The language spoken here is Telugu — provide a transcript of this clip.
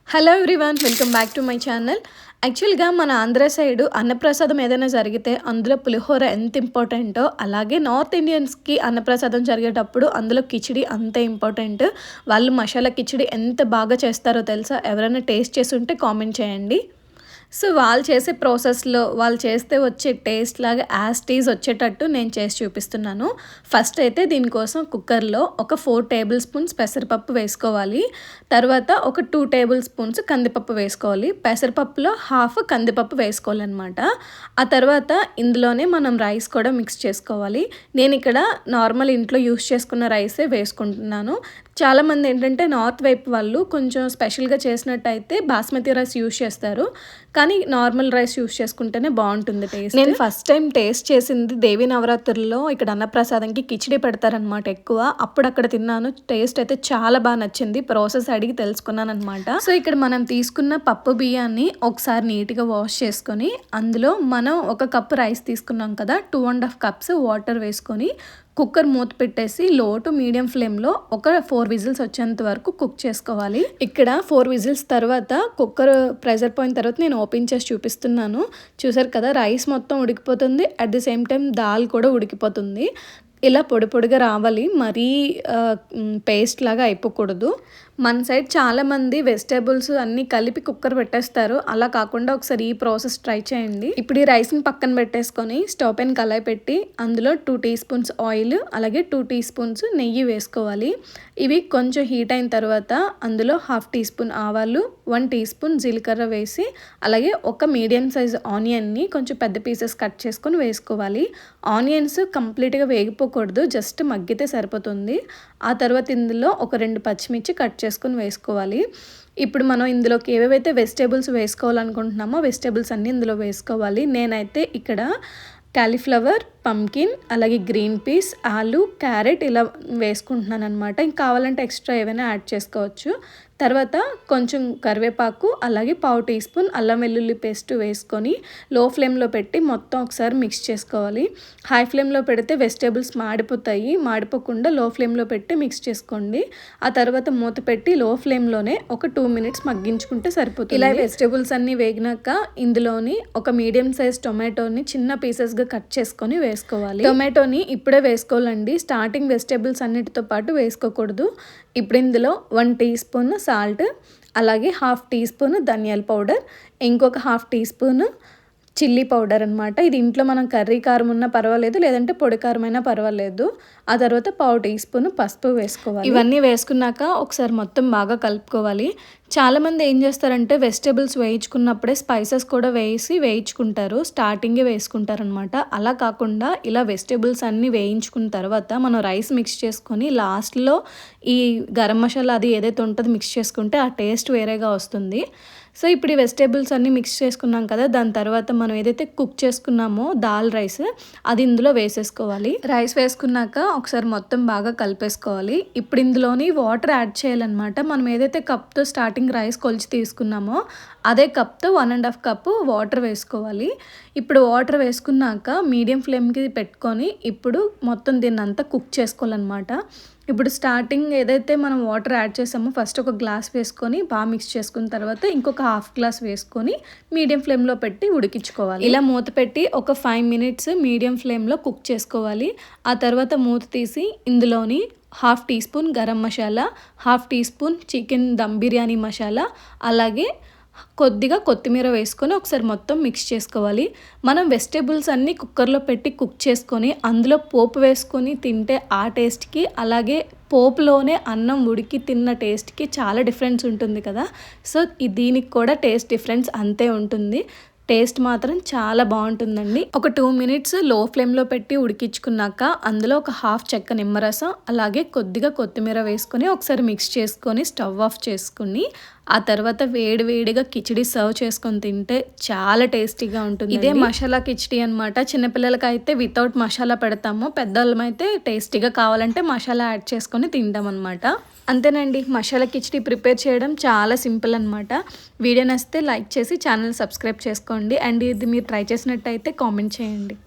Hello everyone, welcome back to my channel. యాక్చువల్గా మన ఆంధ్ర సైడు అన్నప్రసాదం ఏదైనా జరిగితే అందులో పులిహోర ఎంత ఇంపార్టెంటో, అలాగే నార్త్ ఇండియన్స్కి అన్నప్రసాదం జరిగేటప్పుడు అందులో కిచిడి అంతే ఇంపార్టెంట్. వాళ్ళు మసాలా కిచిడి ఎంత బాగా చేస్తారో తెలుసా? ఎవరైనా టేస్ట్ చేసి ఉంటే కామెంట్ చేయండి. సో వాళ్ళు చేసే ప్రాసెస్లో వాళ్ళు చేస్తే వచ్చే టేస్ట్ లాగా యాజ్ టీజ్ వచ్చేటట్టు నేను చేసి చూపిస్తున్నాను. ఫస్ట్ అయితే దీనికోసం కుక్కర్లో ఒక 4 టేబుల్ స్పూన్స్ పెసరపప్పు వేసుకోవాలి. తర్వాత ఒక 2 టేబుల్ స్పూన్స్ కందిపప్పు వేసుకోవాలి. పెసరపప్పులో హాఫ్ కందిపప్పు వేసుకోవాలన్నమాట. ఆ తర్వాత ఇందులోనే మనం రైస్ కూడా మిక్స్ చేసుకోవాలి. నేను ఇక్కడ నార్మల్ ఇంట్లో యూస్ చేసుకున్న రైసే వేసుకుంటున్నాను. చాలామంది ఏంటంటే నార్త్ వైపు వాళ్ళు కొంచెం స్పెషల్గా చేసినట్టయితే బాస్మతి రైస్ యూస్ చేస్తారు, కానీ నార్మల్ రైస్ యూస్ చేసుకుంటేనే బాగుంటుంది టేస్ట్. నేను ఫస్ట్ టైం టేస్ట్ చేసింది దేవి నవరాత్రుల్లో ఇక్కడ అన్నప్రసాదంకి కిచిడి పెడతారనమాట ఎక్కువ. అప్పుడు అక్కడ తిన్నాను. టేస్ట్ అయితే చాలా బాగా నచ్చింది. ప్రాసెస్ అడిగి తెలుసుకున్నాను అనమాట. సో ఇక్కడ మనం తీసుకున్న పప్పు బియ్యాన్ని ఒకసారి నీట్గా వాష్ చేసుకొని అందులో మనం 1 కప్ రైస్ తీసుకున్నాం కదా, 2.5 కప్స్ వాటర్ వేసుకొని కుక్కర్ మూత పెట్టేసి లో టు మీడియం ఫ్లేమ్లో ఒక 4 విజిల్స్ వచ్చేంత వరకు కుక్ చేసుకోవాలి. ఇక్కడ 4 విజిల్స్ తర్వాత కుక్కర్ ప్రెజర్ పోయిన తర్వాత నేను ఓపెన్ చేసి చూపిస్తున్నాను. చూసారు కదా, రైస్ మొత్తం ఉడికిపోతుంది, at the same time dal కూడా ఉడికిపోతుంది. ఇలా పొడి పొడిగా రావాలి, మరీ పేస్ట్ లాగా అయిపోకూడదు. మన సైడ్ చాలామంది వెజిటేబుల్స్ అన్నీ కలిపి కుక్కర్ పెట్టేస్తారు. అలా కాకుండా ఒకసారి ఈ ప్రాసెస్ ట్రై చేయండి. ఇప్పుడు ఈ రైస్ని పక్కన పెట్టేసుకొని స్టవ్ పైన కళాయి పెట్టి అందులో 2 టీ స్పూన్స్ ఆయిల్ అలాగే 2 టీ స్పూన్స్ నెయ్యి వేసుకోవాలి. ఇవి కొంచెం హీట్ అయిన తర్వాత అందులో 1/2 టీ స్పూన్ ఆవాలు, 1 టీ స్పూన్ జీలకర్ర వేసి అలాగే ఒక మీడియం సైజ్ ఆనియన్ని కొంచెం పెద్ద పీసెస్ కట్ చేసుకొని వేసుకోవాలి. ఆనియన్స్ కంప్లీట్గా వేగిపోకూడదు, జస్ట్ మగ్గితే సరిపోతుంది. ఆ తర్వాత ఇందులో ఒక 2 పచ్చిమిర్చి కట్ చేసుకొని వేసుకోవాలి. ఇప్పుడు మనం ఇందులోకి ఏవేవైతే వెజిటేబుల్స్ వేసుకోవాలనుకుంటున్నామో వెజిటేబుల్స్ అన్నీ ఇందులో వేసుకోవాలి. నేనైతే ఇక్కడ కాలీఫ్లవర్, పంకిన్, అలాగే గ్రీన్ పీస్, ఆలు, క్యారెట్ ఇలా వేసుకుంటున్నాను అనమాట. ఇంకా కావాలంటే ఎక్స్ట్రా ఏవైనా యాడ్ చేసుకోవచ్చు. తర్వాత కొంచెం కరివేపాకు అలాగే 1/2 టీ స్పూన్ అల్లం వెల్లుల్లి పేస్ట్ వేసుకొని లో ఫ్లేమ్లో పెట్టి మొత్తం ఒకసారి మిక్స్ చేసుకోవాలి. హై ఫ్లేమ్లో పెడితే వెజిటేబుల్స్ మాడిపోతాయి, మాడిపోకుండా లో ఫ్లేమ్లో పెట్టి మిక్స్ చేసుకోండి. ఆ తర్వాత మూత పెట్టి లో ఫ్లేమ్లోనే ఒక 2 మినిట్స్ మగ్గించుకుంటే సరిపోతుంది. ఇలా వెజిటేబుల్స్ అన్నీ వేగినాక ఇందులోని ఒక మీడియం సైజ్ టొమాటోని చిన్న పీసెస్గా కట్ చేసుకొని వేసుకోవాలి. టొమాటోని ఇప్పుడే వేసుకోవాలండి, స్టార్టింగ్ వెజిటేబుల్స్ అన్నిటితో పాటు వేసుకోకూడదు. ఇప్పుడు ఇందులో 1 టీ స్పూన్ సాల్ట్ అలాగే 1/2 టీ స్పూన్ ధనియాల పౌడర్, ఇంకొక 1/2 టీ స్పూన్ చిల్లీ పౌడర్ అనమాట. ఇది ఇంట్లో మనం కర్రీ కారం ఉన్నా పర్వాలేదు, లేదంటే పొడి కారం అయినా పర్వాలేదు. ఆ తర్వాత 1/2 టీ స్పూన్ పసుపు వేసుకోవాలి. ఇవన్నీ వేసుకున్నాక ఒకసారి మొత్తం బాగా కలుపుకోవాలి. చాలామంది ఏం చేస్తారంటే వెజిటేబుల్స్ వేయించుకున్నప్పుడే స్పైసెస్ కూడా వేయించుకుంటారు, స్టార్టింగే వేసుకుంటారనమాట. అలా కాకుండా ఇలా వెజిటేబుల్స్ అన్నీ వేయించుకున్న తర్వాత మనం రైస్ మిక్స్ చేసుకొని లాస్ట్లో ఈ గరం మసాలా అది ఏదైతే ఉంటుందో మిక్స్ చేసుకుంటే ఆ టేస్ట్ వేరేగా వస్తుంది. సో ఇప్పుడు ఈ వెజిటేబుల్స్ అన్నీ మిక్స్ చేసుకున్నాం కదా, దాని తర్వాత మనం ఏదైతే కుక్ చేసుకున్నామో దాల్ రైస్ అది ఇందులో వేసేసుకోవాలి. రైస్ వేసుకున్నాక ఒకసారి మొత్తం బాగా కలిపేసుకోవాలి. ఇప్పుడు ఇందులోని వాటర్ యాడ్ చేయాలన్నమాట. మనం ఏదైతే కప్తో స్టార్టింగ్ రైస్ కొలిచి తీసుకున్నామో అదే కప్తో 1.5 కప్పు వాటర్ వేసుకోవాలి. ఇప్పుడు వాటర్ వేసుకున్నాక మీడియం ఫ్లేమ్కి పెట్టుకొని ఇప్పుడు మొత్తం దీన్ని అంతా కుక్ చేసుకోవాలన్నమాట. ఇప్పుడు స్టార్టింగ్ ఏదైతే మనం వాటర్ యాడ్ చేసామో ఫస్ట్ ఒక గ్లాస్ వేసుకొని బాగా మిక్స్ చేసుకున్న తర్వాత ఇంకొక 1/2 గ్లాస్ వేసుకొని మీడియం ఫ్లేమ్లో పెట్టి ఉడికించుకోవాలి. ఇలా మూత పెట్టి ఒక 5 మినిట్స్ మీడియం ఫ్లేమ్లో కుక్ చేసుకోవాలి. ఆ తర్వాత మూత తీసి ఇందులోని 1/2 teaspoon garam masala, 1/2 teaspoon chicken dum biryani masala అలాగే కొద్దిగా కొత్తిమీర వేసుకొని ఒకసారి మొత్తం మిక్స్ చేసుకోవాలి. మనం వెజిటేబుల్స్ అన్నీ కుక్కర్లో పెట్టి కుక్ చేసుకొని అందులో పోపు వేసుకొని తింటే ఆ టేస్ట్కి అలాగే పోపులోనే అన్నం ఉడికి తిన్న టేస్ట్కి చాలా డిఫరెన్స్ ఉంటుంది కదా. సో దీనికి కూడా టేస్ట్ డిఫరెన్స్ అంతే ఉంటుంది. టేస్ట్ మాత్రం చాలా బాగుంటుందండి. ఒక 2 మినిట్స్ లో ఫ్లేమ్లో పెట్టి ఉడికించుకున్నాక అందులో ఒక 1/2 చెక్క నిమ్మరసం అలాగే కొద్దిగా కొత్తిమీర వేసుకొని ఒకసారి మిక్స్ చేసుకొని స్టవ్ ఆఫ్ చేసుకుని ఆ తర్వాత వేడివేడిగా కిచిడి సర్వ్ చేసుకొని తింటే చాలా టేస్టీగా ఉంటుంది. ఇదే మసాలా కిచిడి అనమాట. చిన్నపిల్లలకి అయితే వితౌట్ మసాలా పెడతాము, పెద్దవాళ్ళం అయితే టేస్టీగా కావాలంటే మసాలా యాడ్ చేసుకొని తింటాం అనమాట. అంతేనండి, మసాలా కిచిడి ప్రిపేర్ చేయడం చాలా సింపుల్ అనమాట. వీడియో నచ్చితే లైక్ చేసి ఛానల్ సబ్స్క్రైబ్ చేసుకోండి. అండ్ ఇది మీరు ట్రై చేసినట్టయితే కామెంట్ చేయండి.